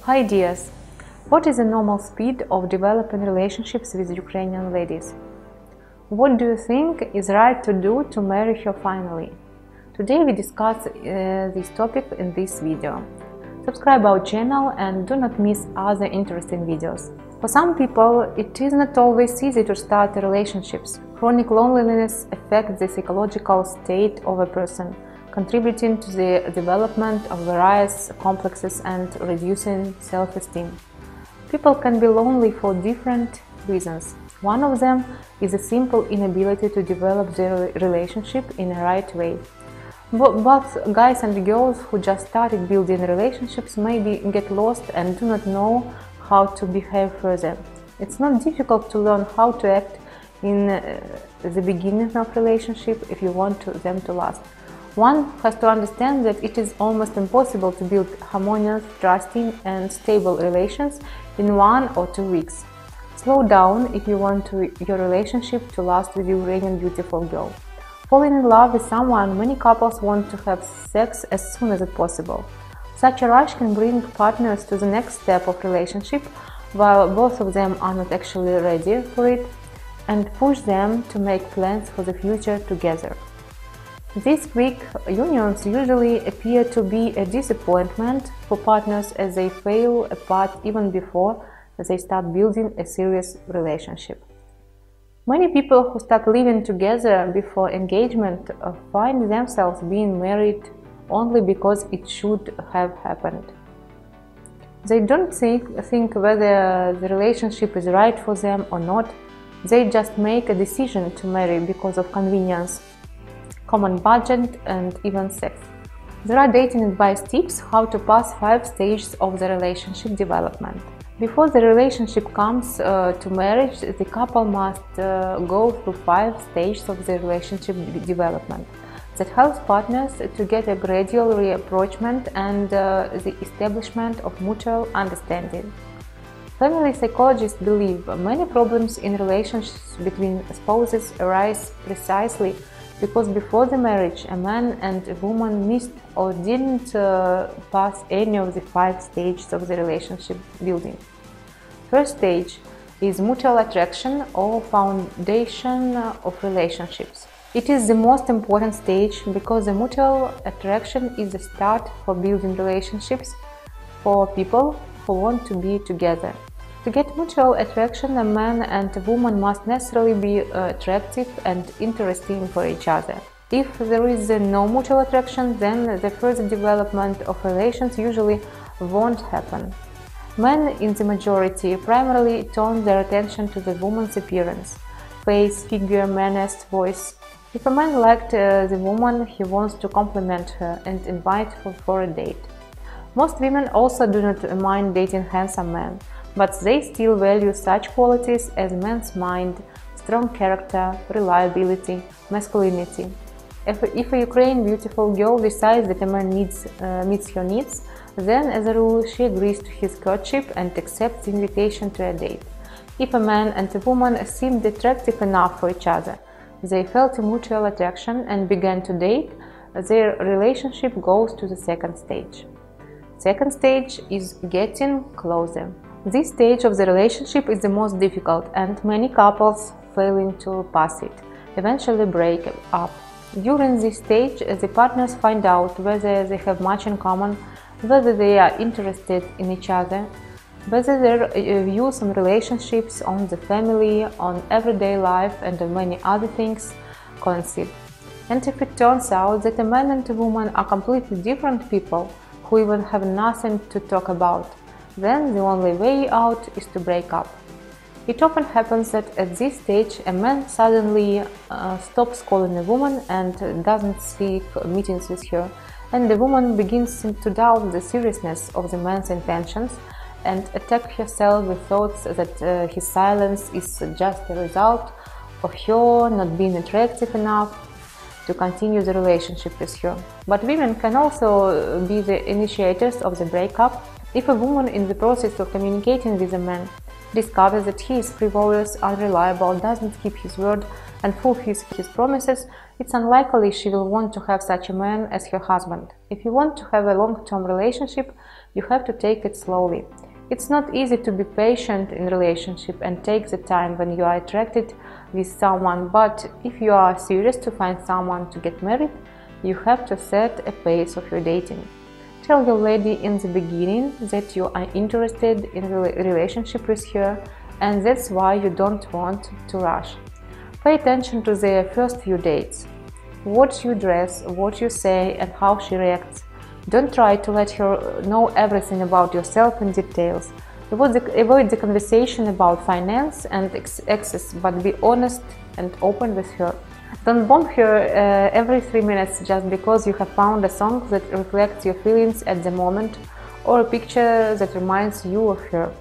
Hi dears! What is the normal speed of developing relationships with Ukrainian ladies? What do you think is right to do to marry her finally? Today we discuss this topic in this video. Subscribe our channel and do not miss other interesting videos. For some people, it is not always easy to start relationships. Chronic loneliness affects the psychological state of a person, contributing to the development of various complexes and reducing self-esteem. People can be lonely for different reasons. One of them is a simple inability to develop their relationship in a right way. Both guys and girls who just started building relationships maybe get lost and do not know how to behave further. It's not difficult to learn how to act in the beginning of relationship if you want them to last. One has to understand that it is almost impossible to build harmonious, trusting and stable relations in 1 or 2 weeks. Slow down if you want your relationship to last with Ukrainian beautiful girl. Falling in love with someone, many couples want to have sex as soon as possible. Such a rush can bring partners to the next step of relationship while both of them are not actually ready for it, and push them to make plans for the future together. These quick unions usually appear to be a disappointment for partners as they fall apart even before they start building a serious relationship. Many people who start living together before engagement find themselves being married only because it should have happened. They don't think whether the relationship is right for them or not. They just make a decision to marry because of convenience, common budget and even sex. There are dating advice tips how to pass 5 stages of the relationship development. Before the relationship comes to marriage, the couple must go through 5 stages of the relationship development that helps partners to get a gradual reapproachment and the establishment of mutual understanding. Family psychologists believe many problems in relationships between spouses arise precisely because before the marriage a man and a woman missed or didn't pass any of the 5 stages of the relationship building. First stage is mutual attraction or foundation of relationships. It is the most important stage because the mutual attraction is the start for building relationships for people who want to be together. To get mutual attraction, a man and a woman must necessarily be attractive and interesting for each other. If there is no mutual attraction, then the further development of relations usually won't happen. Men, in the majority, primarily turn their attention to the woman's appearance, face, figure, manners, voice. If a man liked the woman, he wants to compliment her and invite her for a date. Most women also do not mind dating handsome men, but they still value such qualities as men's mind, strong character, reliability, masculinity. If a Ukrainian beautiful girl decides that a man meets her needs, then as a rule she agrees to his courtship and accepts the invitation to a date. If a man and a woman seemed attractive enough for each other, they felt a mutual attraction and began to date, their relationship goes to the second stage. Second stage is getting closer. This stage of the relationship is the most difficult and many couples failing to pass it eventually break up. During this stage, the partners find out whether they have much in common, whether they are interested in each other, whether their views on relationships, on the family, on everyday life and on many other things coincide. And if it turns out that a man and a woman are completely different people who even have nothing to talk about, then the only way out is to break up. It often happens that at this stage a man suddenly stops calling a woman and doesn't seek meetings with her, and the woman begins to doubt the seriousness of the man's intentions and attack herself with thoughts that his silence is just a result of her not being attractive enough to continue the relationship with her. But women can also be the initiators of the breakup. If a woman in the process of communicating with a man discovers that he is frivolous, unreliable, doesn't keep his word, and fulfills his promises, it's unlikely she will want to have such a man as her husband. If you want to have a long-term relationship, you have to take it slowly. It's not easy to be patient in relationship and take the time when you are attracted with someone, but if you are serious to find someone to get married, you have to set a pace of your dating. Tell your lady in the beginning that you are interested in a relationship with her, and that's why you don't want to rush. Pay attention to their first few dates. Watch you dress, what you say, and how she reacts. Don't try to let her know everything about yourself in details. Avoid the conversation about finance and excess, but be honest and open with her. Don't bomb her every 3 minutes just because you have found a song that reflects your feelings at the moment or a picture that reminds you of her.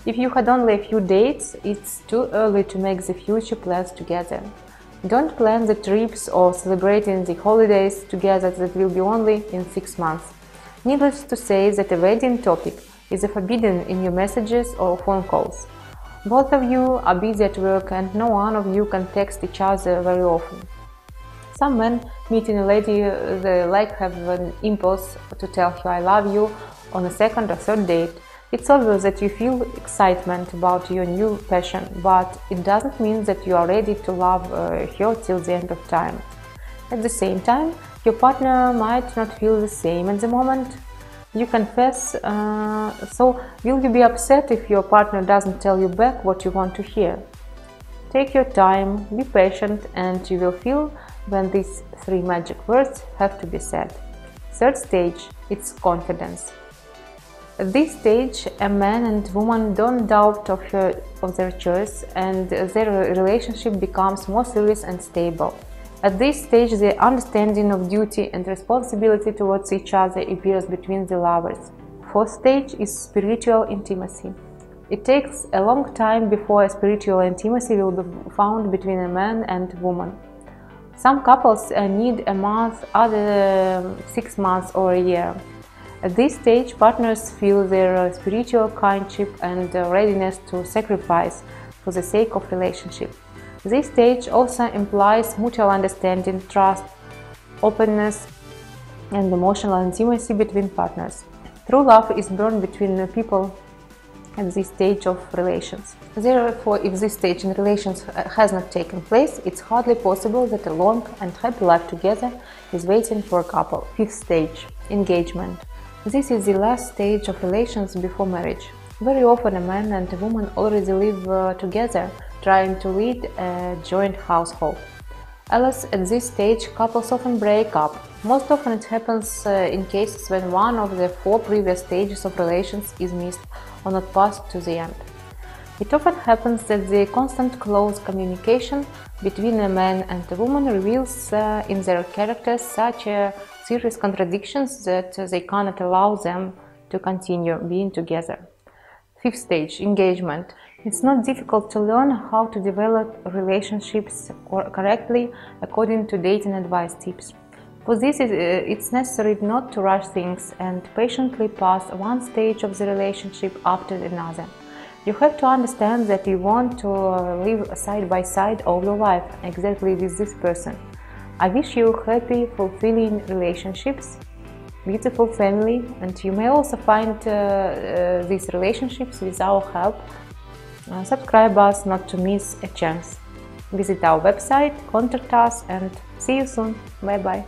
If you had only a few dates, it's too early to make the future plans together. Don't plan the trips or celebrating the holidays together that will be only in 6 months. Needless to say that a wedding topic is forbidden in your messages or phone calls. Both of you are busy at work and no one of you can text each other very often. Some men meeting a lady they like have an impulse to tell her I love you on a second or third date. It's obvious that you feel excitement about your new passion, but it doesn't mean that you are ready to love her till the end of time. At the same time, your partner might not feel the same at the moment. You confess, so will you be upset if your partner doesn't tell you back what you want to hear? Take your time, be patient, and you will feel when these 3 magic words have to be said. Third stage, it's confidence. At this stage, a man and woman don't doubt of their choice, and their relationship becomes more serious and stable. At this stage, the understanding of duty and responsibility towards each other appears between the lovers. Fourth stage is spiritual intimacy. It takes a long time before a spiritual intimacy will be found between a man and woman. Some couples need a month, others 6 months or a year. At this stage, partners feel their spiritual kinship and readiness to sacrifice for the sake of relationship. This stage also implies mutual understanding, trust, openness, and emotional intimacy between partners. True love is born between people at this stage of relations. Therefore, if this stage in relations has not taken place, it's hardly possible that a long and happy life together is waiting for a couple. Fifth stage, engagement. This is the last stage of relations before marriage. Very often a man and a woman already live together, trying to lead a joint household. Alas, at this stage, couples often break up. Most often it happens in cases when one of the 4 previous stages of relations is missed or not passed to the end. It often happens that the constant close communication between a man and a woman reveals in their characters such serious contradictions that they cannot allow them to continue being together. Fifth stage, engagement. It's not difficult to learn how to develop relationships correctly according to dating advice tips. For this, it's necessary not to rush things and patiently pass one stage of the relationship after another. You have to understand that you want to live side by side all your life, exactly with this person. I wish you happy, fulfilling relationships, beautiful family, and you may also find these relationships with our help. Subscribe us not to miss a chance. Visit our website, contact us, and see you soon. Bye bye.